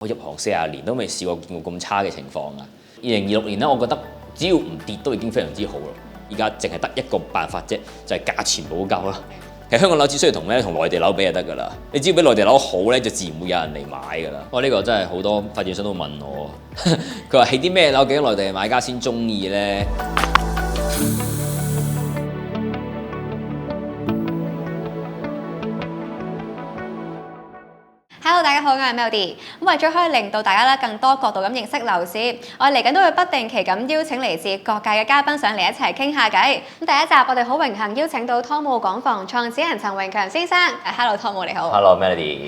我入行40年都未試過見過咁差嘅情況啊！2026年咧，我覺得只要唔跌都已經非常之好啦。而家淨係得一個辦法啫，就係價錢冇夠啦。其實香港樓只需要同內地樓比就得㗎啦。你只要比內地樓好咧，就自然會有人嚟買㗎啦。呢個真係好多發展商都問我，佢話起啲咩樓，究竟內地買家先中意咧？Hello， 大家好，我係 Melody。為咗可以令到大家更多角度咁認識樓市，我哋嚟緊都會不定期咁邀請嚟自各界嘅嘉賓上嚟一齊傾下偈。咁第一集我哋好榮幸邀請到湯姆港房創始人陳榮強先生。Hello， 湯姆你好。Hello Melody。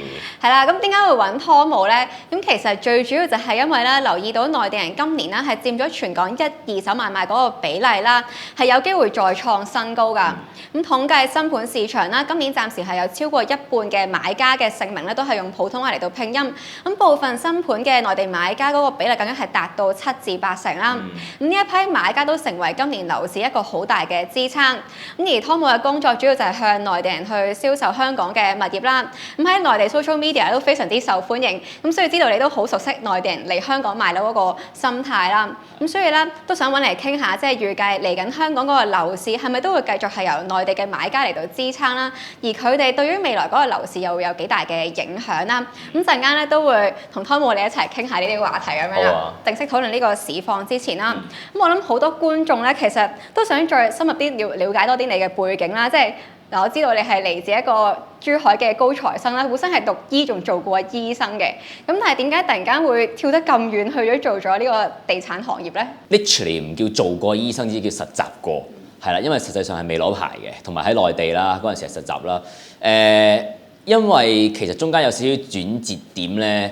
係啦，咁點解會揾湯姆咧？咁其實最主要就係因為咧留意到內地人今年咧係佔咗全港二手買賣嗰個比例啦，係有機會再創新高㗎。咁統計新盤市場啦，今年暫時係有超過一半嘅買家嘅姓名咧都係用普通話嚟到拼音，咁部分新盤嘅內地買家嗰個比例更加係達到7至8成啦。咁呢一批買家都成為今年樓市一個好大嘅支撐。咁而湯姆嘅工作主要就係向內地人去銷售香港嘅物業啦。咁喺內地 social media 都非常之受歡迎。咁所以知道你都好熟悉內地人嚟香港買樓嗰個心態啦。咁所以咧都想揾嚟傾下，即係預計嚟緊香港嗰個樓市係咪都會繼續係由內地嘅買家嚟到支撐啦？而佢哋對於未來嗰個樓市又會有幾大嘅影響啦？咁陣間咧都會同湯姆你一齊傾下呢啲話題咁樣啦。正式討論呢個市況之前啦，咁我諗好多觀眾咧其實都想再深入啲了解多啲你嘅背景啦。即係嗱，我知道你係嚟自一個珠海嘅高材生啦，本身係讀醫仲做過醫生嘅。咁但係點解突然間會跳得咁遠去咗做咗呢個地產行業咧 ？Literally 唔叫做過醫生，只叫實習過，係啦，因為實際上係未攞牌嘅，同埋喺內地啦嗰陣時係實習啦。因為其實中間有少少轉折點咧，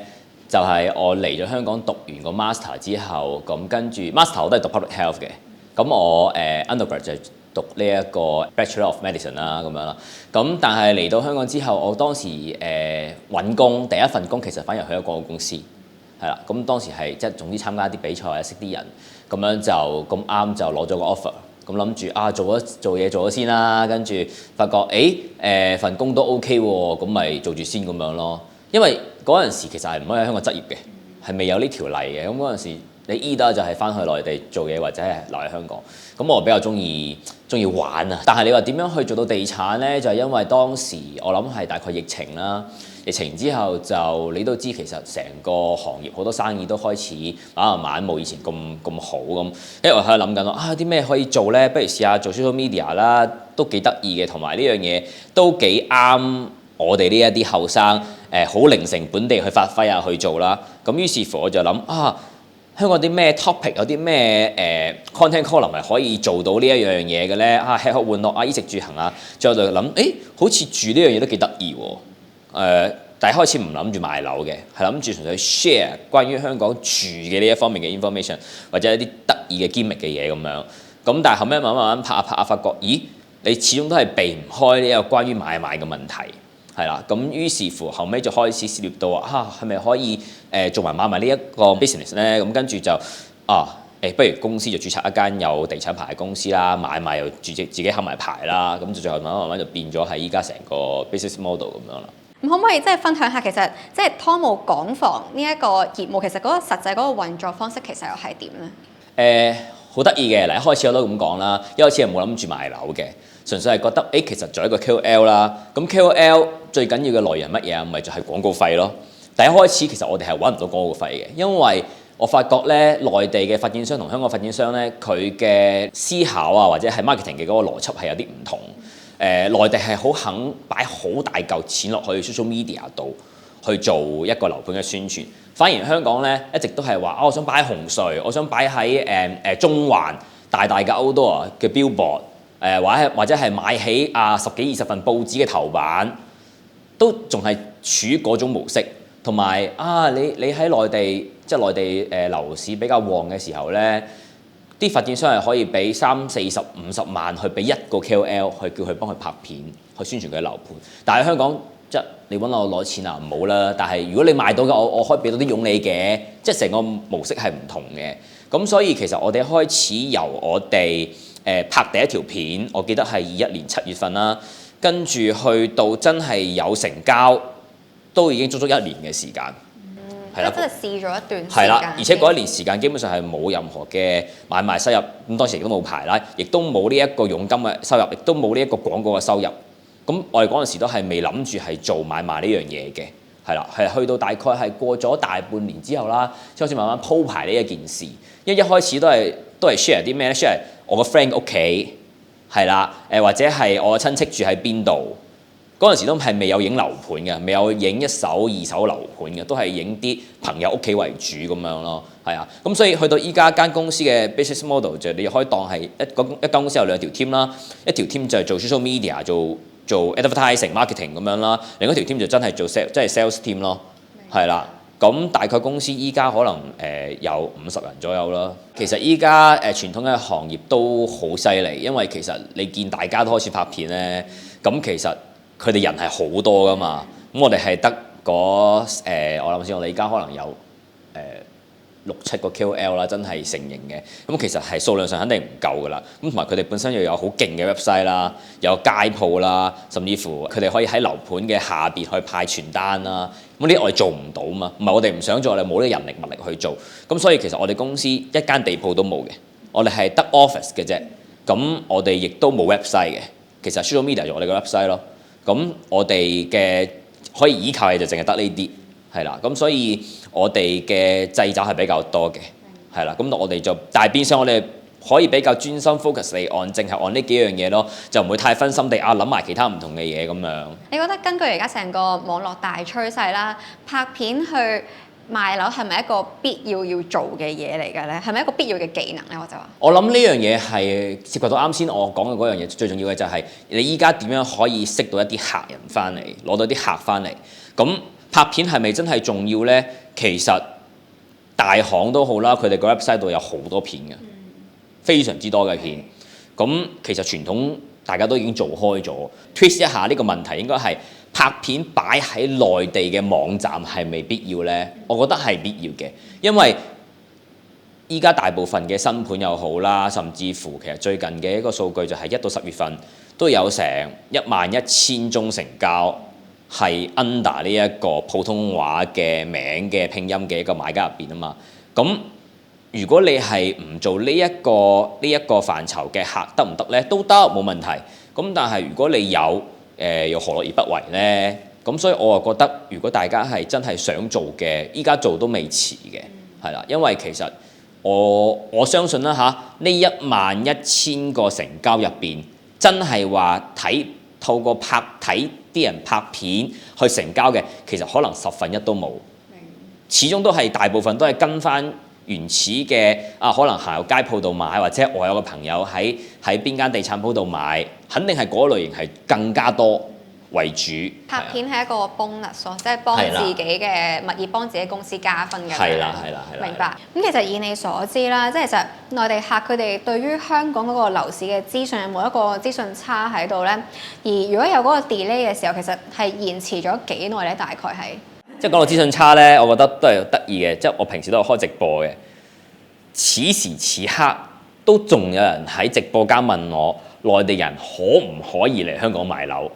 就係我嚟咗香港讀完個 master 之後，咁跟住 master 我都係讀 public health 嘅，咁我undergrad 就係讀呢一個 Bachelor of Medicine 啦咁樣啦。咁但係嚟到香港之後，我當時揾工第一份工其實反而去咗廣告公司，係啦。咁當時係即係總之參加一啲比賽或者識啲人，咁樣就咁啱就攞咗個 offer。咁諗住做嘢做咗先啦，跟住發覺份工都 OK 喎，咁咪做住先咁樣咯。因為嗰陣時其實係唔可以喺香港執業嘅，係未有呢條例嘅。咁嗰陣時你 either 就係翻去內地做嘢，或者係留喺香港。咁我比較中意玩啊。但係你話點樣去做到地產呢？就係因為當時我諗係大概疫情啦。疫情之後就你都知，其實成個行業好多生意都開始慢慢冇以前咁好咁。因為我喺度諗緊啲咩可以做呢？不如試下做 social media 啦，都幾得意嘅，同埋呢樣嘢都幾啱我哋呢一啲後生好零成本地去發揮去做啦。咁於是乎我就諗香港啲咩 topic 有啲咩content column 係可以做到呢一樣嘢嘅呢？吃喝玩樂衣食住行啊，最後就諗好似住呢樣嘢都幾得意喎。但係開始唔諗住賣樓嘅，係諗住純粹 share 關於香港住嘅呢一方面嘅 information， 或者一啲得意嘅 gimmick 嘅嘢咁樣。咁但係後尾慢慢拍下發覺，咦，你始終都係避唔開呢個關於買賣嘅問題，係啦。咁於是乎後尾就開始涉獵到係咪可以做埋買賣呢一個 business 咧？咁跟住就不如公司就註冊一間有地產牌嘅公司啦，買賣又自己考埋牌啦。咁就最後慢慢就變咗係依家成個 business model 咁樣啦。咁可唔可以即係分享下，其實即係湯姆港房呢一個業務，其實嗰個實際嗰個運作方式其實又係點咧？好得意嘅，嗱，一開始我都咁講啦，一開始係冇諗住賣樓嘅，純粹係覺得其實做一個 KOL 啦，咁 KOL 最緊要嘅來源係乜嘢啊？咪就係廣告費咯。第一開始其實我哋係揾唔到廣告費嘅，因為我發覺咧內地嘅發展商同香港發展商咧，佢嘅思考或者係 marketing 嘅嗰個邏輯係有啲唔同。內地係好肯擺好大嚿錢落去 social media 度去做一個樓盤嘅宣傳，反而香港咧一直都係話我想擺喺紅隧，我想擺喺中環大嘅 outdoor 嘅 billboard， 或者係買起10幾20份報紙嘅頭版，都仲係處於嗰種模式。同埋你喺內地即係內地樓市比較旺嘅時候咧，啲發展商係可以俾30、40、50萬去俾一個 KOL 去叫佢幫佢拍片去宣傳佢嘅樓盤。但係香港即係你揾我攞錢唔好啦。但係如果你賣到嘅，我可以俾到啲佣你嘅，即係成個模式係唔同嘅。咁所以其實我哋開始由我哋拍第一條片，我記得係21年7月份啦，跟住去到真係有成交，都已經足足1年嘅時間。係係啦，真係試咗一段時間。係啦，而且嗰一年時間基本上係冇任何嘅買賣收入，咁當時亦都冇牌啦，亦都冇呢一個佣金嘅收入，亦都冇呢一個廣告嘅收入。咁我哋嗰陣時都係未諗住係做買賣呢樣嘢嘅，係啦，係去到大概係過咗大半年之後啦，先開始慢慢鋪排呢一件事。因為一開始都係 share 啲咩咧 ？share 我個 friend 屋企係啦，或者係我親戚住喺邊度。嗰陣時都係未有影樓盤嘅，未有影一手二手樓盤嘅，都係影啲朋友屋企為主咁樣咯，係啊。咁所以去到依家間公司嘅 business model 就你可以當係一間公司有兩條 team 啦，一條 team 就係做 social media 做 advertising marketing 咁樣啦，另一條 team 就真係做 即係 sales team 咯，係啦。咁大概公司依家可能有50人左右啦。其實依家傳統嘅行業都好犀利，因為其實你見大家都開始拍片咧，咁其實佢哋人係好多噶嘛，咁我哋係得我諗先，我哋依家可能有6-7個 KOL 啦，真係成型嘅，咁其實係數量上肯定唔夠噶啦，咁同埋佢哋本身又有好勁嘅 website 啦，有街鋪啦，甚至乎佢哋可以喺樓盤嘅下邊去派傳單啦，咁呢啲我哋做唔到嘛，唔係我哋唔想做，我哋冇呢個人力物力去做，咁所以其實我哋公司一間地鋪都冇嘅，我哋係得 office 嘅啫，咁我哋亦都冇 website 嘅，其實 social media 就我哋個 website 咯。咁我哋嘅可以依靠嘅就淨係得呢啲，係啦。咁所以我哋嘅掣肘係比較多嘅，係啦。咁我哋就，但係變相我哋可以比較專心 focus 嚟淨係按呢幾樣嘢咯，就唔會太分心地諗埋其他唔同嘅嘢咁樣。你覺得根據而家成個網絡大趨勢啦，拍片去賣樓係咪一個必要做嘅嘢嚟嘅咧？係咪一個必要嘅技能咧？我就話，我諗呢樣嘢係涉及到啱先我講嘅嗰樣嘢，最重要嘅就係你依家點樣可以識到一啲客人翻嚟，攞到啲客翻嚟。咁拍片係咪真係重要呢？其實大行都好啦，佢哋個 website 度有好多片嘅，非常之多嘅片。咁其實傳統大家都已經做開咗。twist 一下呢個問題，應該係拍片擺喺內地嘅網站係咪必要呢？我覺得係必要嘅，因為依家大部分嘅新盤又好啦，甚至乎其實最近嘅一個數據就係1到10月份都有成11000宗成交係 under 呢一個普通話嘅名嘅拼音嘅一個買家入邊啊嘛。咁如果你係唔做呢一個範疇嘅客得唔得呢？都得，冇問題。咁但係如果你有又何樂而不為呢？咁所以我就覺得，如果大家係真係想做嘅，依家做都未遲嘅，係啦。因為其實我相信啦嚇，呢11000個成交入邊，真係話透過睇啲人拍片去成交嘅，其實可能1/10都冇。始終都係大部分都係跟翻原始嘅可能行入街鋪度買，或者我有個朋友喺邊間地產鋪度買，肯定係嗰類型係更加多為主。拍片係一個 bonus 咯，即係幫自己嘅物業幫自己公司加分嘅。係啦。明白。咁其實以你所知啦，即係其實內地客佢哋對於香港嗰個樓市嘅資訊有冇一個資訊差喺度咧？而如果有嗰個 delay 嘅時候，其實係延遲咗幾耐咧？大概係？即係講到資訊差咧，我覺得都係得意嘅。即係我平時都有開直播嘅，此時此刻都仲有人喺直播間問我，內地人可唔可以嚟香港買樓？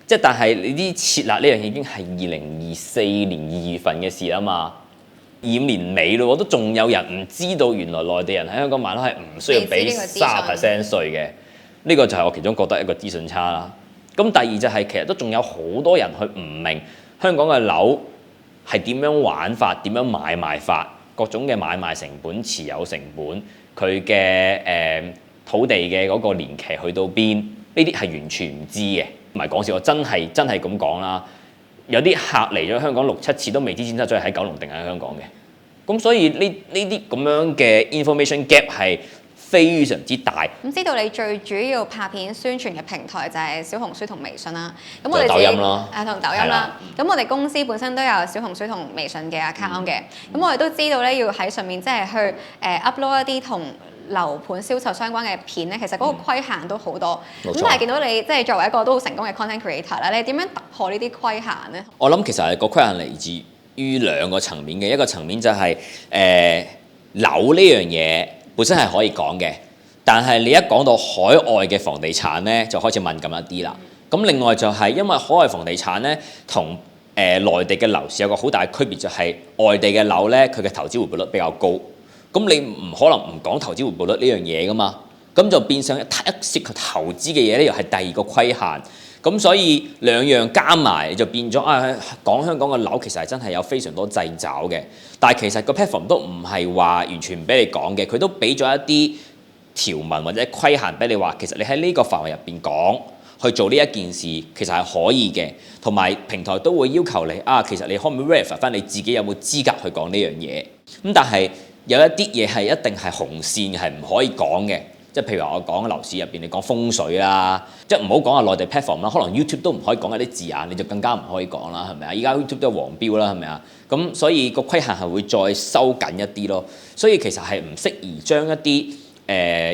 即係但係你啲設立呢樣嘢已經係2024年2月份嘅事啦嘛，25年尾咯，都仲有人唔知道原來內地人喺香港買樓係唔需要俾30% 稅嘅。呢個就係我其中覺得一個資訊差啦。咁第二就係其實都仲有好多人去唔明香港嘅樓係點樣玩法、點樣買賣法，各種嘅買賣成本、持有成本，佢嘅土地嘅嗰個年期去到邊，呢啲係完全唔知嘅。唔係講笑，我真係咁講啦。有啲客嚟咗香港6-7次都未知先得，咗喺九龍定喺香港嘅。咁所以呢啲咁樣嘅 information gap 係非常之大。咁知道你最主要拍片宣傳嘅平台就係小紅書同微信啦。咁我哋抖音咯，同抖音啦。咁我哋公司本身都有小紅書同微信嘅 account 嘅。咁我哋都知道咧，要喺上面即係去upload 一啲同樓盤銷售相關嘅片咧，其實嗰個規限都好多。咁但係見到你即係作為一個都好成功嘅 content creator 啦，你點樣突破呢啲規限咧？我諗其實係個規限嚟自於2個層面嘅，一個層面就係樓呢樣嘢本身係可以講嘅，但係你一講到海外嘅房地產咧，就開始敏感一啲啦。咁另外就係因為海外房地產咧同內地嘅樓市有個好大嘅區別，就係外地嘅樓咧，佢嘅投資回報率比較高。咁你唔可能唔講投資回報率呢樣嘢噶嘛？咁就變相一涉及投資嘅嘢咧，又係第二個規限。咁所以兩樣加埋就變咗講香港嘅樓其實係真係有非常多掣肘嘅。但係其實個 platform 都唔係話完全唔俾你講嘅，佢都俾咗一啲條文或者規限俾你話，其實你喺呢個範圍入邊講去做呢一件事，其實係可以嘅。同埋平台都會要求你其實你可唔可以 verify 翻你自己有冇資格去講呢樣嘢？咁但係有一啲嘢係一定係紅線，係唔可以講嘅。即係譬如話我講樓市入邊，你講風水啦，即係唔好講下內地 platform 啦，可能 YouTube 都唔可以講一啲字眼，你就更加唔可以講啦，係咪啊？依家 YouTube 都係黃標啦，係咪啊？咁所以個規限係會再收緊一啲咯。所以其實係唔適宜將一啲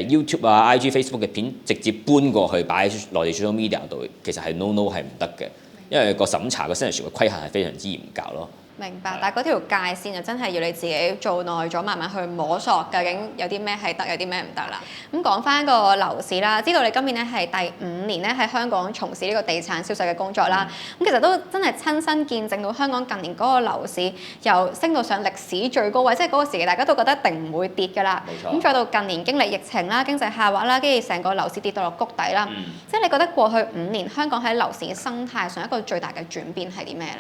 YouTube IG、Facebook 嘅片直接搬過去擺喺內地 social media 度，其實係 no 係唔得嘅，因為個審查個 censorship 嘅規限係非常之嚴格咯。明白，但係嗰條界線就真係要你自己做耐咗，慢慢去摸索究竟有啲咩係得，有啲咩唔得啦。咁講翻個樓市啦，知道你今年咧係第5年咧喺香港從事呢個地產銷售嘅工作啦。咁其實都真係親身見證到香港近年嗰個樓市由升到上歷史最高位，即係嗰個時期大家都覺得一定唔會跌㗎啦。冇錯。咁再到近年經歷疫情啦、經濟下滑啦，跟住成個樓市跌到落谷底啦。即係你覺得過去5年香港喺樓市嘅生態上一個最大嘅轉變係啲咩咧？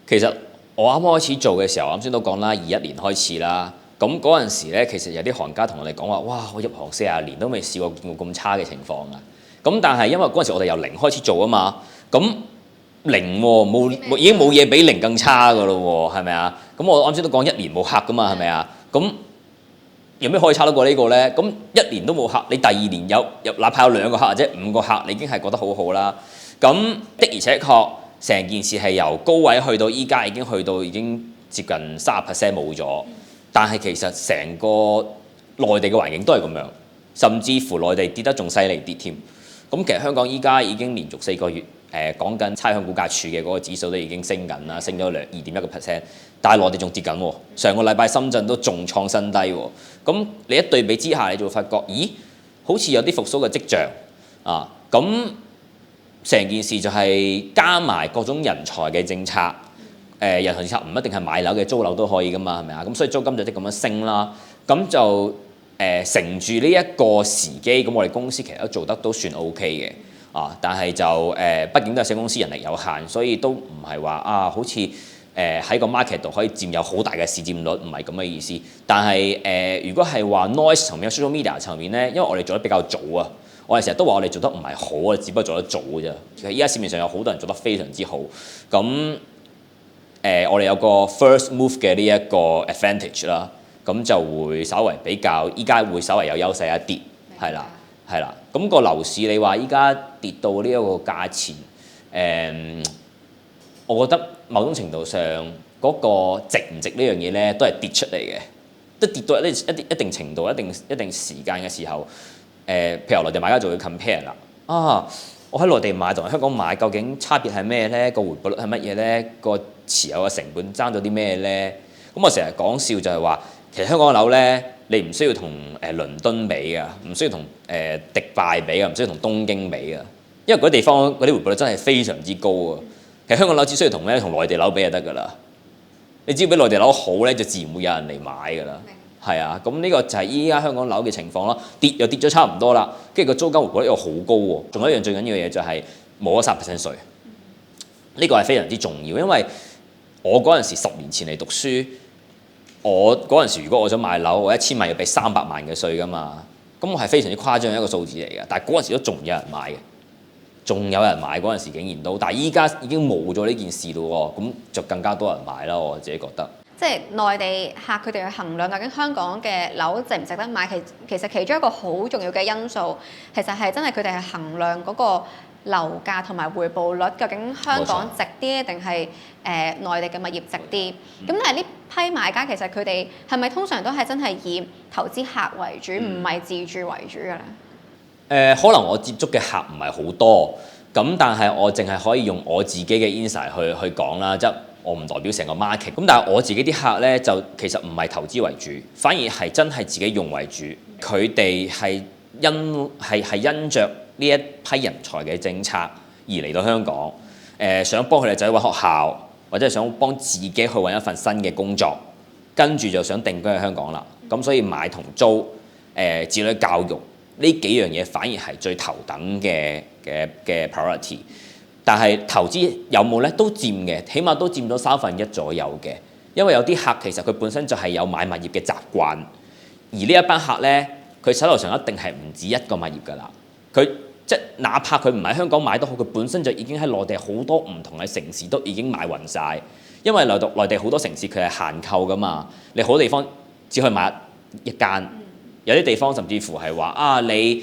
其實我啱開始做嘅時候，啱先都講啦，21年開始啦。咁嗰陣時咧，其實有啲行家同我哋講話，哇！我入行40年都未試過見過咁差嘅情況啊。咁但係因為嗰陣時我哋由零開始做啊嘛，咁零已經冇嘢比零更差噶咯喎，係咪啊？咁我啱先都講1年冇客噶嘛，係咪啊？咁有咩可以差得過呢個咧？咁1年都冇客，你第2年有哪怕有2個客或者5個客，你已經係覺得好好啦。咁的而且確。成件事係由高位去到依家已經接近30% 冇咗，但係其實成個內地嘅環境都係咁樣，甚至乎內地跌得仲犀利啲添。咁其實香港依家已經連續4個月講緊差餉估價署嘅嗰個指數都已經升緊啦，升咗2.1%，但係內地仲跌緊喎。上個禮拜深圳都仲創新低喎。咁你一對比之下，你就會發覺，咦，好似有啲復甦嘅跡象啊！咁成件事就係加埋各種人才嘅政策，人才政策唔一定係買樓嘅，租樓都可以噶嘛，係咪啊？咁所以租金就即咁樣升啦。咁就乘住呢一個時機，咁我哋公司其實都做得都算 OK 嘅啊。但係就畢竟都係小公司，人力有限，所以都唔係話好似喺個 market 度可以佔有好大嘅市佔率，唔係咁嘅意思。但係如果係話 noise 層面、social media 層面咧，因為我哋做得比較早啊。我哋成日都話我哋做得唔係好，我哋只不過做得早啫。其實依家市面上有好多人做得非常之好，咁我哋有個 first move 嘅呢一個 advantage 啦，咁就會稍為比較依家會稍為有優勢一啲，係啦，係啦。咁個樓市你話依家跌到呢一個價錢，我覺得某種程度上嗰個值唔值呢樣嘢咧，都係跌出嚟嘅，都跌到一定程度、一定時間嘅時候。譬如內地買家就會 compare 啦，我喺內地買同香港買究竟差別係咩咧？個回報率係乜嘢咧？個持有嘅成本爭咗啲咩咧？咁我成日講笑就係話，其實香港嘅樓咧，你唔需要同倫敦比㗎，唔需要同迪拜比㗎，唔需要同東京比㗎，因為嗰啲地方嗰啲回報率真係非常之高啊！其實香港樓只需要同內地樓比就得㗎啦，你只要比內地樓好咧，就自然會有人嚟買㗎啦。係啊，咁呢個就係依家香港樓嘅情況咯，跌咗差唔多啦，跟住個租金回報率又好高喎，仲有一樣最緊要嘅嘢就係冇咗30%稅，呢個係非常之重要，因為我嗰陣時10年前嚟讀書，我嗰陣時如果我想買樓，我1000萬要俾300萬嘅稅㗎嘛，咁我係非常之誇張一個數字嚟嘅，但係嗰陣時都仲有人買嘅，仲有人買嗰陣時竟然都，但係依家已經冇咗呢件事咯喎，咁就更加多人買啦，我自己覺得。即係內地客佢哋去衡量究竟香港嘅樓值唔值得買，其實其中一個好重要嘅因素，其實係真係佢哋係衡量嗰個樓價同埋回報率，究竟香港值啲定係內地嘅物業值啲？咁但係呢批買家其實佢哋係咪通常都係真係以投資客為主，唔係自住為主嘅咧？可能我接觸嘅客唔係好多，咁但係我淨係可以用我自己嘅 insight 去講啦，即係我唔代表成個 market。咁但係我自己啲客咧就其實唔係投資為主，反而係真係自己用為主。佢哋係因着呢一批人才嘅政策而嚟到香港，想幫佢哋仔揾學校，或者係想幫自己去揾一份新嘅工作，跟住就想定居喺香港啦。咁所以買同租、子女教育呢幾樣嘢反而係最頭等嘅 priority。但係投資有冇呢？都佔嘅，起碼都佔咗1/3左右嘅。因為有啲客其實佢本身就係有買物業嘅習慣，而呢一班客呢，佢手頭上一定係唔止一個物業㗎啦。佢即係哪怕佢唔喺香港買都好，佢本身就已經喺內地好多唔同嘅城市都已經買暈晒。因為內地好多城市佢係限購㗎嘛，你好多地方只可以買一間。有啲地方甚至乎係話啊，你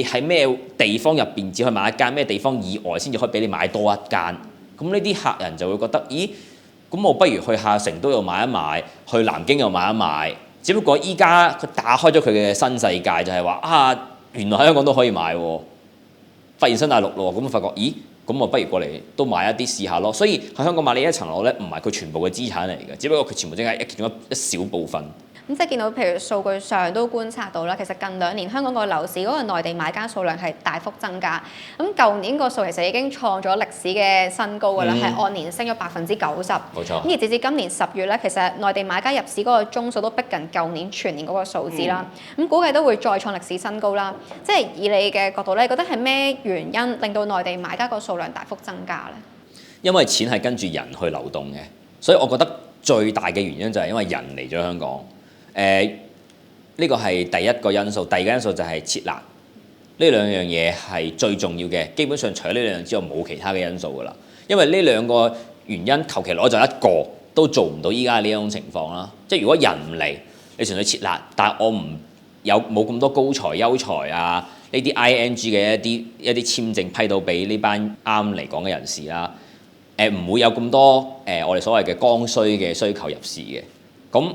喺咩地方入邊只可以買一間，咩地方以外先至可以俾你買多一間。咁呢啲客人就會覺得，咦？咁我不如去下成都又買一買，去南京又買一買。只不過依家佢打開咗佢嘅新世界，就係話啊，原來喺香港都可以買喎，發現新大陸咯。咁發覺，咦？咁我不如過嚟都買一啲試下咯。所以喺香港買呢一層樓咧，唔係佢全部嘅資產嚟嘅，只不過佢全部淨係其中一小部分。咁即係見到，譬如數據上都觀察到啦，其實近2年香港個樓市嗰個內地買家數量係大幅增加。咁舊年個數其實已經創咗歷史嘅新高㗎啦，係按年升咗90%。冇錯。咁而截至今年10月咧，其實內地買家入市嗰個宗數都逼近舊年全年嗰個數字啦。咁估計都會再創歷史新高啦。即係以你嘅角度咧，你覺得係咩原因令到內地買家個數量大幅增加咧？因為錢係跟住人去流動嘅，所以我覺得最大嘅原因就係因為人嚟咗香港。呢個係第一個因素，第二個因素就係設立。呢兩樣嘢係最重要嘅，基本上除咗呢兩樣之外冇其他嘅因素㗎啦。因為呢兩個原因求其攞就一個都做唔到依家呢種情況啦。即係如果人唔嚟，你純粹設立，但係我冇咁多高才優才啊，呢啲 ING 嘅一啲簽證批到俾呢班啱嚟港嘅人士啦。唔會有咁多我哋所謂嘅剛需嘅需求入市嘅。咁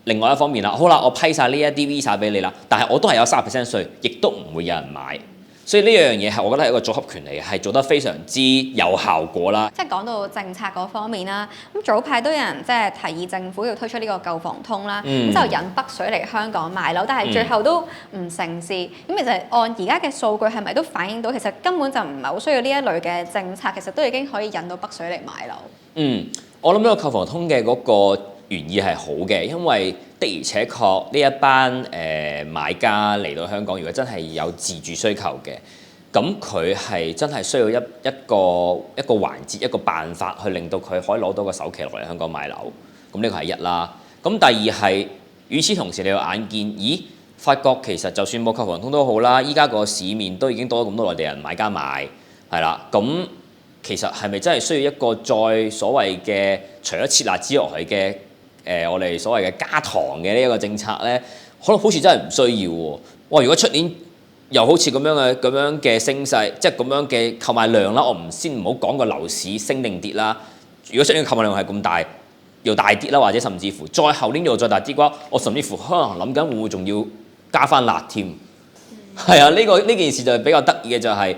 另外一方面啦，好啦，我批晒呢一啲 Visa 俾你啦，但係我都係有30% 稅，亦都唔會有人買，所以呢樣嘢係我覺得係一個組合拳嚟嘅，係做得非常之有效果啦。即係講到政策嗰方面啦，咁早排都有人即係提議政府要推出呢個購房通啦，咁就引北水嚟香港買樓，但係最後都唔成事。咁其實按而家嘅數據係咪都反映到其實根本就唔係好需要呢一類嘅政策，其實都已經可以引到北水嚟買樓。我諗呢個購房通嘅嗰個原意係好嘅，因為的而且確呢一班買家嚟到香港，如果真係有自住需求嘅，咁佢係真係需要一個環節、一個辦法去令到佢可以攞到個首期落嚟香港買樓。咁呢個係一啦。咁第二係，與此同時你有眼見，咦？發覺其實就算冇購房通都好啦，依家個市面都已經多咗咁多內地人買家買，係啦。咁其實係咪真係需要一個再所謂嘅除咗設立之外嘅我哋所謂嘅加糖嘅呢一個政策呢？可能好似真係唔需要喎。哇！如果出年又好似咁樣嘅升勢，即係咁樣嘅購買量啦，我唔好講個樓市升定跌啦。如果出年嘅購買量係咁大，又大啲啦，或者甚至乎再後年又再大啲嘅話，我甚至乎可能諗緊會唔會仲要加翻辣添。係啊，呢件事就係比較得意嘅就係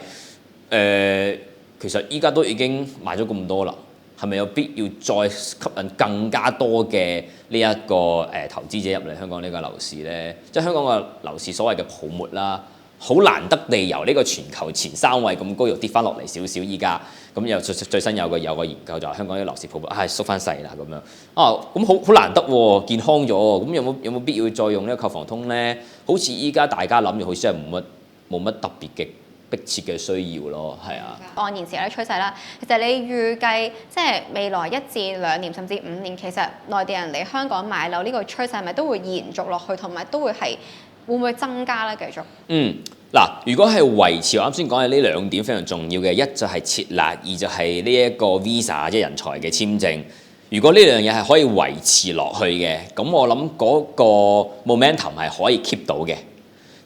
其實依家都已經買咗咁多啦。係咪有必要再吸引更加多嘅呢一個投資者入嚟香港呢個樓市呢？即係香港個樓市所謂嘅泡沫啦，好難得地由呢個全球前3位咁高又跌翻落嚟少少，依家咁又最新有個研究就話香港啲樓市泡沫縮翻細啦咁樣啊，咁好難得喎，健康咗喎，咁有冇必要再用呢個購房通呢？好似依家大家諗住好似真係冇乜特別嘅迫切嘅需要咯，係啊。按現時嘅趨勢啦，其實你預計即係未來1至2年甚至5年，其實內地人嚟香港買樓呢個趨勢係咪都會延續落去，同埋都會唔會增加咧？繼續。嗱，如果係維持我啱先講嘅呢2點非常重要嘅，一就係設立，二就係呢一個 Visa 即係人才嘅簽證。如果呢樣嘢係可以維持落去嘅，咁我諗嗰個 momentum 係可以 keep 到嘅。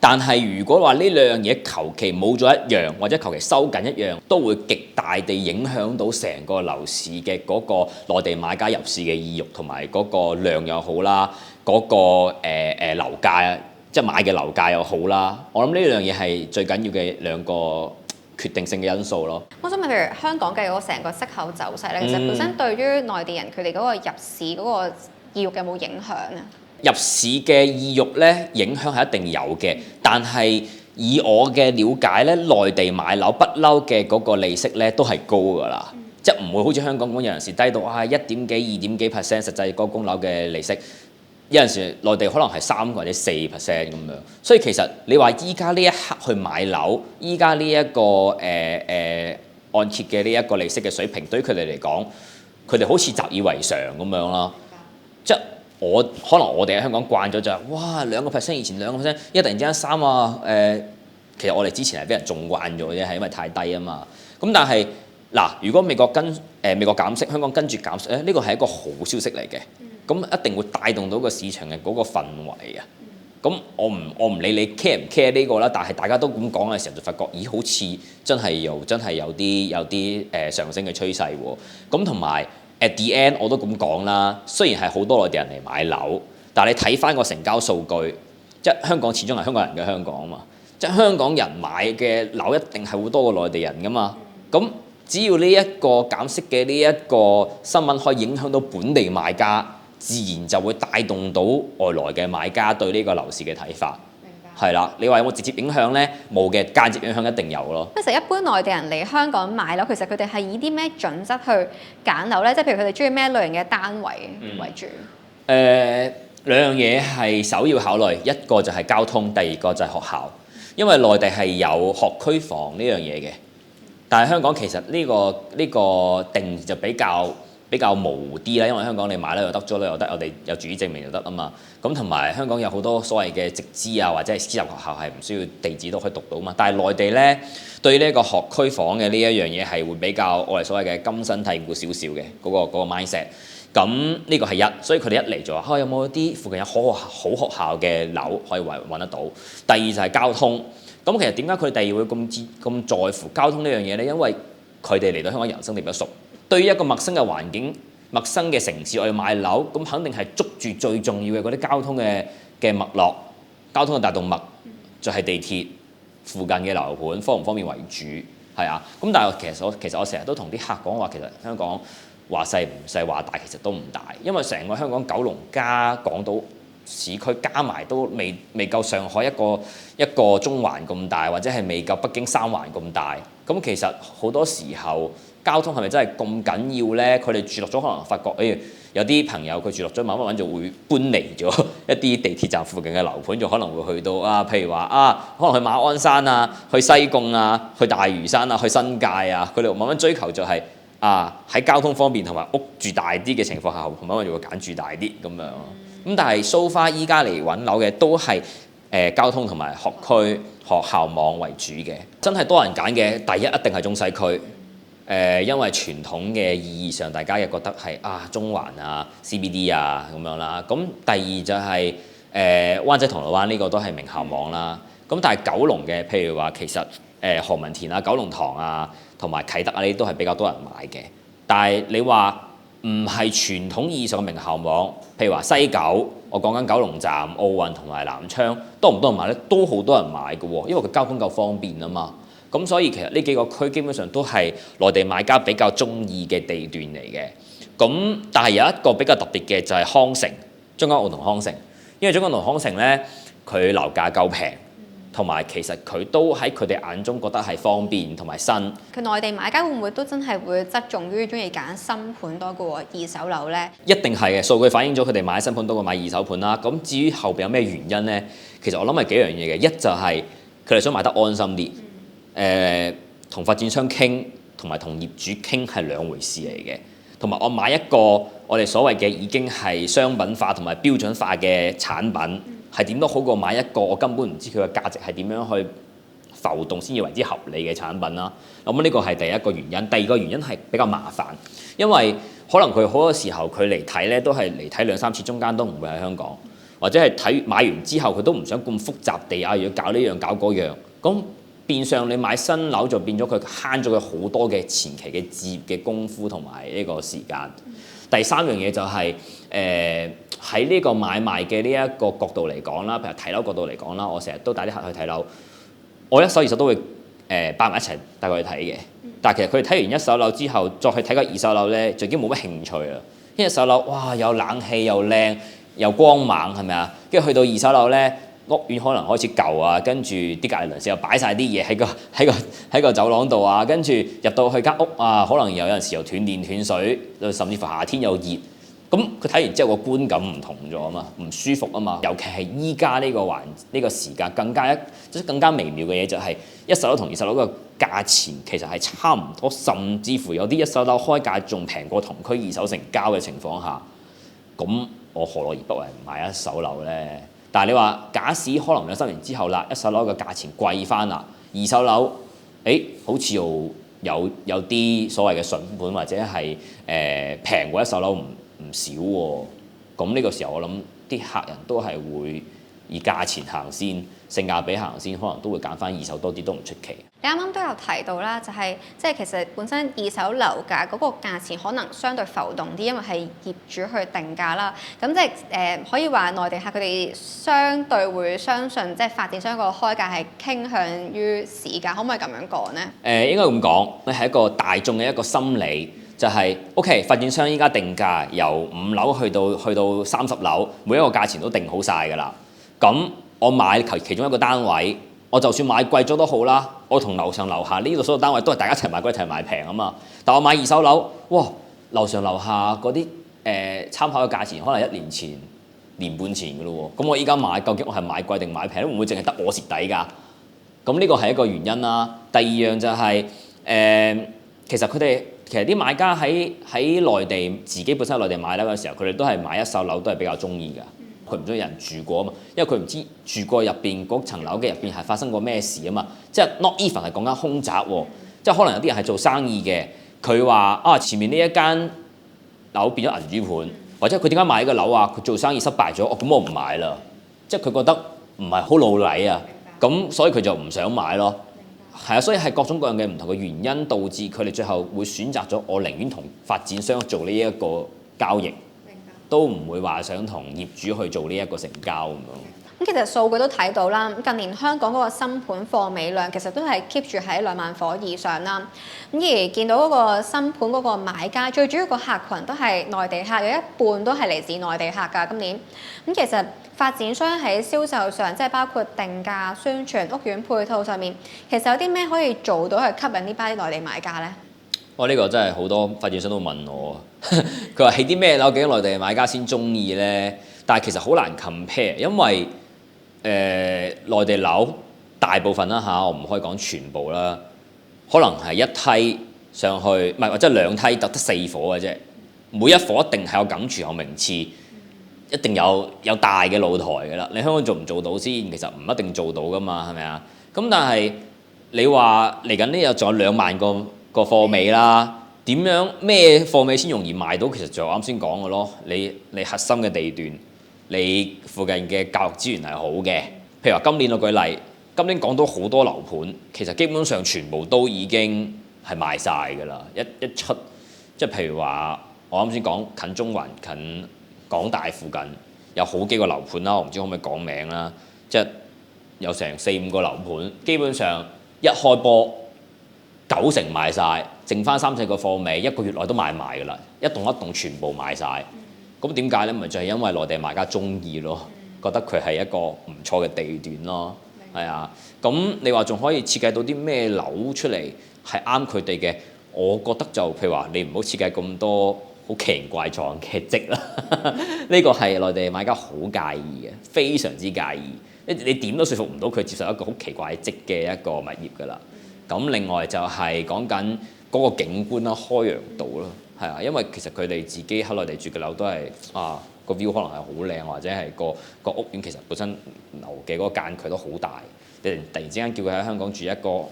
但係如果話呢兩樣嘢求其冇咗一樣，或者求其收緊一樣，都會極大地影響到成個樓市嘅嗰個內地買家入市嘅意欲，同埋嗰個量又好啦，嗰個樓價即係買嘅樓價又好啦。我諗呢樣嘢係最緊要嘅2個決定性嘅因素咯。我想問，譬如香港嘅嗰成個息口走勢咧，其實本身對於內地人佢哋嗰個入市嗰個意欲有冇影響啊？入市嘅意欲咧，影響係一定有嘅，但係以我嘅了解咧，內地買樓不嬲嘅嗰個利息咧都係高㗎啦，即係唔會好似香港咁有陣時低到1點幾、2.幾%實際嗰個供樓嘅利息，有陣時內地可能係3或者4% 咁樣。所以其實你話依家呢一刻去買樓，依家呢一個按揭嘅呢一個利息嘅水平，對於佢哋嚟講，佢哋好似習以為常咁樣啦。即係可能我哋喺香港慣咗就係哇2%，以前2%，突然之間3啊其實我哋之前係俾人縱慣咗啫，係因為太低啊嘛。咁但係嗱，如果美國減息，香港跟住減息咧，呢個係一個好消息嚟嘅。咁一定會帶動到個市場嘅嗰個氛圍啊。咁我唔理你 care 唔 care 呢個啦，但係大家都咁講嘅時候就發覺，咦好似真係有啲上升嘅趨勢喎。咁同埋 at the end 我都咁講啦，雖然係好多內地人嚟買樓，但係你睇翻個成交數據，即係香港始終係香港人嘅香港啊嘛，即係香港人買嘅樓一定係會多過內地人噶嘛。咁只要呢一個減息嘅呢一個新聞可以影響到本地買家，自然就會帶動到外來嘅買家對呢個樓市嘅睇法。明白。係啦，你話有冇直接影響呢？冇嘅，間接影響一定有咯。其實一般內地人嚟香港買樓，其實佢哋係以啲咩準則去揀樓呢？即係譬如佢哋中意咩類型嘅單位為主？兩樣嘢係首要考慮，一個就係交通，第二個就係學校。因為內地係有學區房呢樣嘢嘅，但係香港其實呢個定義就比較模糊啲啦。因為香港你買樓又得，租樓又得，我哋有住址證明就得啊嘛。咁同埋香港有好多所謂嘅直資啊，或者係私立學校係唔需要地址都可以讀到嘛。但係內地呢，對呢個學區房嘅呢一樣嘢係會比較我哋所謂嘅根深蒂固少少嘅嗰個 mindset。咁呢個係一，所以佢哋一嚟就話有冇啲附近有好學校嘅樓可以揾得到。第二就係交通。咁其實點解佢哋會咁在乎交通呢樣嘢呢？因為佢哋嚟到香港人生地比較熟，對於一個陌生嘅環境、陌生嘅城市，我要買樓，咁肯定係捉住最重要嘅嗰啲交通嘅脈絡，交通嘅大動脈就係地鐵附近嘅樓盤方唔方便為主，係啊。咁但係其實我成日都同啲客講話，其實香港話細唔細話大，其實都唔大，因為成個香港九龍加港島市區加埋都未夠上海一個中環咁大，或者係未夠北京三環咁大。咁其實好多時候交通係咪真係咁緊要呢？佢哋住落咗可能發覺，有啲朋友佢住落咗慢慢就會搬離咗一啲地鐵站附近嘅樓盤，就可能會去到譬如話可能去馬鞍山啊、去西貢啊、去大嶼山啊、去新界啊，佢哋慢慢追求就係喺交通方面同埋屋住大啲嘅情況下，慢慢就會揀住大啲咁樣。咁但係 so far 依家嚟揾樓嘅都係交通同埋學區學校網為主嘅，真係多人揀嘅第一定係中西區。因為傳統嘅意義上，大家又覺得係中環啊、CBD 啊咁樣啦。咁第二就係灣仔銅鑼灣呢個都係名校網啦。咁但係九龍嘅，譬如話其實何文田啊、九龍塘啊同埋啟德啊呢啲都係比較多人買嘅。但係你話唔係傳統意義上嘅名校網，譬如話西九，我講緊九龍站、奧運同埋南昌，多唔多人買呢？都好多人買嘅喎，因為佢交通夠方便啊嘛。咁所以其實呢幾個區基本上都係內地買家比較中意嘅地段嚟嘅。咁但係有一個比較特別嘅就係康城、將軍澳同康城，因為將軍澳同康城呢，佢樓價夠平，同埋其實佢都喺佢哋眼中覺得係方便同埋新。佢內地買家會唔會都真係會側重於中意揀新盤多過二手樓呢？一定係嘅，數據反映咗佢哋買新盤多過買二手盤啦。咁至於後邊有咩原因呢？其實我諗係幾樣嘢嘅，一就係佢哋想買得安心啲。同發展商傾同埋同業主傾係兩回事嚟嘅，同埋我買一個我哋所謂嘅已經係商品化同埋標準化嘅產品，係點都好過買一個我根本唔知佢嘅價值係點樣去浮動先至為之合理嘅產品啦。咁呢個係第一個原因，第二個原因係比較麻煩，因為可能佢好多時候佢嚟睇呢都係嚟睇2-3次，中間都唔會喺香港，或者係買完之後佢都唔想咁複雜地要搞呢樣搞嗰樣咁。變相你買新樓就變咗佢慳咗佢好多嘅前期嘅置業嘅功夫同埋呢個時間。第三樣嘢就係喺呢個買賣嘅呢一個角度嚟講啦，譬如睇樓角度嚟講啦，我成日都帶啲客去睇樓，我一手二手都會擺埋一齊帶佢去睇嘅。但係其實佢哋睇完一手樓之後，再去睇個二手樓咧，就已經冇乜興趣啦。因為一手樓哇有冷氣又靚又光猛係咪啊？跟住去到二手樓咧，屋苑可能開始舊啊，跟住啲隔離鄰舍又擺晒啲嘢喺個走廊度啊，跟住入到去間屋啊，可能有陣時又斷電斷水，甚至乎夏天又熱。咁佢睇完之後個觀感唔同咗啊嘛，唔舒服啊嘛，尤其係依家呢個時間更加微妙嘅嘢就係一手樓同二手樓嘅價錢其實係差唔多，甚至乎有啲一手樓開價仲平過同區二手成交嘅情況下，咁我何樂而不為買一手樓呢？但係你話假使可能2-3年之後啦，一手樓嘅價錢貴翻啦，二手樓好似有啲所謂嘅筍盤或者係平過一手樓唔少喎，咁呢個時候我諗啲客人都係會以價錢行先，性價比行先，可能都會揀翻二手多啲都唔出奇。你啱啱都有提到啦，就係即係其實本身二手樓價嗰個價錢可能相對浮動啲，因為係業主去定價啦。咁即係可以話內地客佢哋相對會相信即係發展商個開價係傾向於市價，可唔可以咁樣講呢？應該咁講，係一個大眾嘅一個心理。就係 OK， 發展商依家定價由5樓去到30樓，每一個價錢都定好晒㗎啦。咁我買其中一個單位，我就算買貴咗都好啦，我同樓上樓下呢度所有單位都係大家一齊買貴一齊買平啊嘛。但我買二手樓，哇，樓上樓下嗰啲參考嘅價錢可能1年前、年半前㗎咯喎。咁我依家買，究竟我係買貴定買平？會唔會淨係得我蝕底㗎？咁呢個係一個原因啦。第二樣就係其實啲買家喺內地自己本身喺內地買樓嘅時候，佢哋都係買一手樓都係比較中意㗎。佢唔中意有人住過啊嘛，因為佢唔知住過入邊嗰層樓嘅入邊係發生過咩事啊嘛。即係 not even 係講緊空宅喎，即係可能有啲人係做生意嘅，佢話前面呢一間樓變咗銀主盤，或者佢點解買呢個樓啊？佢做生意失敗咗，咁我唔買啦。即係佢覺得唔係好老禮啊，咁所以佢就唔想買咯。係啊，所以係各種各樣嘅唔同嘅原因導致佢哋最後會選擇咗我寧願同發展商做呢一個交易，都唔會話想同業主去做呢一個成交咁樣。咁其實數據都睇到啦，近年香港嗰個新盤貨尾量其實都係 keep 住喺2萬夥以上啦。咁而見到嗰個新盤嗰個買家，最主要個客群都係內地客，有一半都係嚟自內地客㗎。今年咁其實發展商喺銷售上，即係包括定價、宣傳、屋苑配套上面，其實有啲咩可以做到去吸引呢班內地買家呢？呢個真係好多發展商都問我，佢話起啲咩樓究竟內地買家先中意呢？但係其實好難 compare， 因為內地樓大部分啦我唔可以講全部啦，可能係一梯上去，唔係或者2梯得4夥嘅啫。每一夥一定係有梗廚有名次，一定有大嘅露台㗎啦。你香港做唔做到先？其實唔一定做到㗎嘛，係咪啊？咁但係你話嚟緊呢日仲有2萬個貨尾啦，點樣咩貨尾先容易賣到？其實就啱先講嘅咯，你核心嘅地段，你附近嘅教育資源係好嘅。譬如話今年我舉例，今年講到好多樓盤，其實基本上全部都已經係賣晒㗎啦。一出即係譬如話，我啱先講近中環、近港大附近有好幾個樓盤啦，我唔知可唔可以講名啦，即係有成4-5個樓盤，基本上一開波90%賣晒，剩翻3-4個貨尾，1個月內都賣埋㗎啦，一棟一棟全部賣晒。咁點解呢？咪就係因為內地買家中意咯，覺得佢係一個唔錯嘅地段咯，係啊。咁你話仲可以設計到啲咩樓出嚟係啱佢哋嘅？我覺得就譬如話，你唔好設計咁多好奇形怪狀嘅積啦，呢個係內地買家好介意嘅，非常之介意。你點都說服唔到佢接受一個好奇怪積嘅一個物業㗎啦。咁另外就係講緊嗰個景觀啦、開揚度啦，係啊，因為其實佢哋自己喺內地住嘅樓都係個 view 可能係好靚，或者係個屋苑其實本身樓嘅嗰個間距都好大。你突然之間叫佢喺香港住一個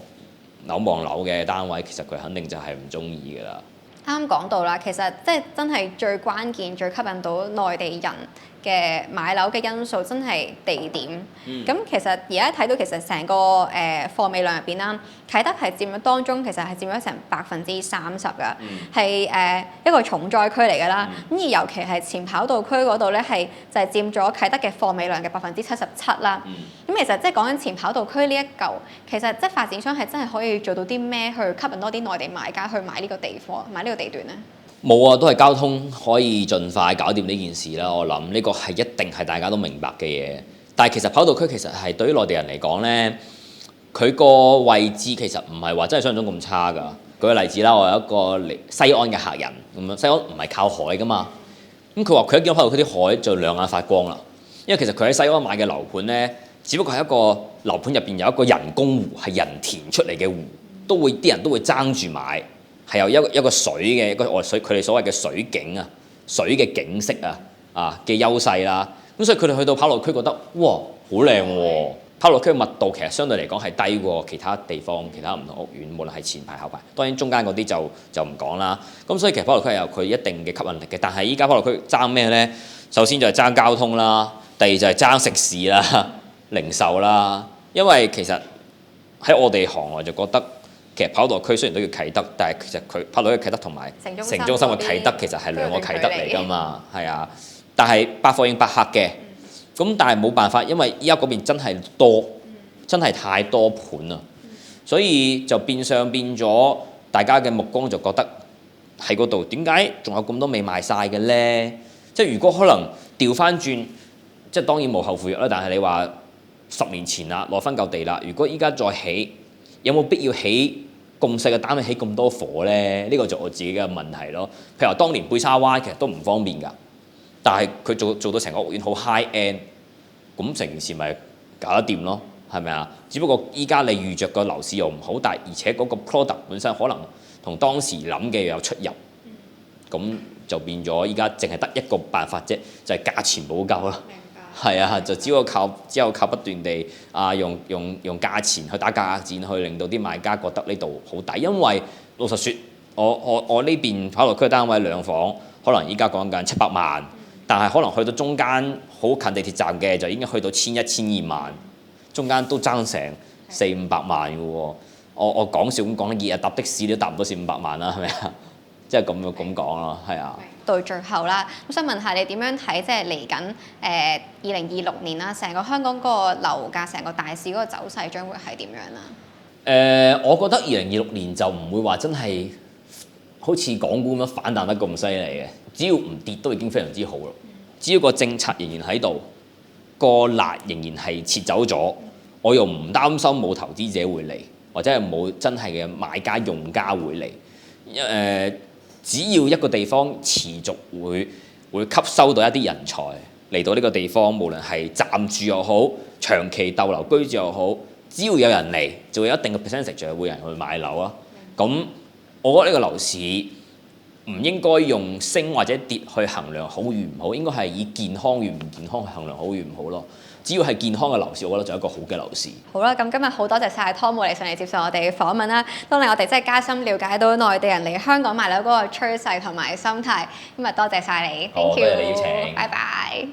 樓望樓嘅單位，其實佢肯定就係唔中意㗎啦。啱啱講到啦，其實即係真係最關鍵、最吸引到內地人嘅買樓嘅因素，真係地點。咁其實而家睇到其實成個貨尾量入邊啦，啟德係佔咗當中，其實係佔咗成30%㗎，係一個重災區嚟㗎啦。咁而尤其係前跑道區嗰度咧，係就係佔咗啟德嘅貨尾量嘅77%啦。咁其實即係講緊前跑道區呢一嚿，其實即係發展商係真係可以做到啲咩去吸引多啲內地買家去買呢個地方、買呢個地段咧？冇啊，都係交通可以盡快搞掂呢件事啦。我諗呢個係一定係大家都明白嘅嘢。但係其實跑道區其實係對於內地人嚟講咧，佢個位置其實唔係話真係想像中咁差㗎。舉個例子啦，我有一個嚟西安嘅客人咁樣，西安唔係靠海㗎嘛，咁佢話佢一見到跑道區啲海就兩眼發光啦，因為其實佢喺西安買嘅樓盤咧，只不過係一個樓盤入邊有一個人工湖，係人填出嚟嘅湖，啲人都會爭住買，係有一個水嘅一個水，佢哋所謂嘅水景啊，水嘅景色嘅優勢啦。咁所以佢哋去到跑道區覺得哇好靚喎！跑道區嘅密度其實相對嚟講係低過其他地方、其他唔同屋苑，無論係前排後排，當然中間嗰啲就唔講啦。咁所以其實跑道區係有佢一定嘅吸引力嘅。但係依家跑道區爭咩呢？首先就係爭交通啦，第二就係爭食肆啦、零售啦。因為其實喺我哋行內就覺得，其實跑道區雖然都叫啟德，但係其實佢跑道區啟德同埋城中心嘅啟德其實係兩個啟德嚟㗎嘛，係啊。但係百貨應百客嘅。咁但係冇辦法，因為依家嗰邊真係多，真係太多盤啦，所以就變咗大家嘅目光就覺得喺嗰度點解仲有咁多未賣晒嘅呢？即係如果可能調翻轉，即係當然無後悔藥啦。但係你話10年前啦，攞翻嚿地啦，如果依家再起，有冇必要起咁細嘅單位起咁多伙呢？呢個就我自己嘅問題咯。譬如話當年貝沙灣其實都唔方便㗎。但係佢做到成個屋苑好 high end， 咁成件事咪搞得掂咯，係咪啊？只不過依家你預着個樓市又唔好，但係而且嗰個 product 本身可能同當時諗嘅有出入，咁就變咗依家淨係得一個辦法啫，就係價錢冇夠啦。係啊，就只有靠不斷地用價錢去打價戰，去令到啲買家覺得呢度好抵。因為老實説，我呢邊跑道區單位2房，可能依家講緊700萬。但係可能去到中間好近地鐵站嘅就已經去到1100、1200萬，中間都爭成400-500萬嘅喎。我講笑咁講，日日搭的士都搭唔到400-500萬啦，係咪啊？即係咁講咯，係啊。到最後啦，咁想問下你點樣睇？即係嚟緊2026年啦，成個香港嗰個樓價、成個大市嗰個走勢將會係點樣啊？我覺得2026年就唔會話真係好似港股咁樣反彈得咁犀利嘅。只要唔跌都已經非常之好咯。只要個政策仍然喺度，個辣仍然係撤走咗，我又唔擔心冇投資者會嚟，或者係冇真係嘅買家用家會嚟。只要一個地方持續會吸收到一啲人才嚟到呢個地方，無論係暫住又好，長期逗留居住又好，只要有人嚟，就會有一定嘅 percentage 就會有人去買樓啊。咁我覺得呢個樓市唔應該用升或者跌去衡量好與唔好，應該係以健康與唔健康去衡量好與唔好咯。只要係健康嘅樓市，我覺得就係一個好嘅樓市。好啦，咁今日好多謝晒湯姆嚟上嚟接受我哋嘅訪問啦，都令我哋真係加深了解到內地人嚟香港買樓嗰個趨勢同埋心態。今日多謝晒你，好，多謝你邀請，拜拜。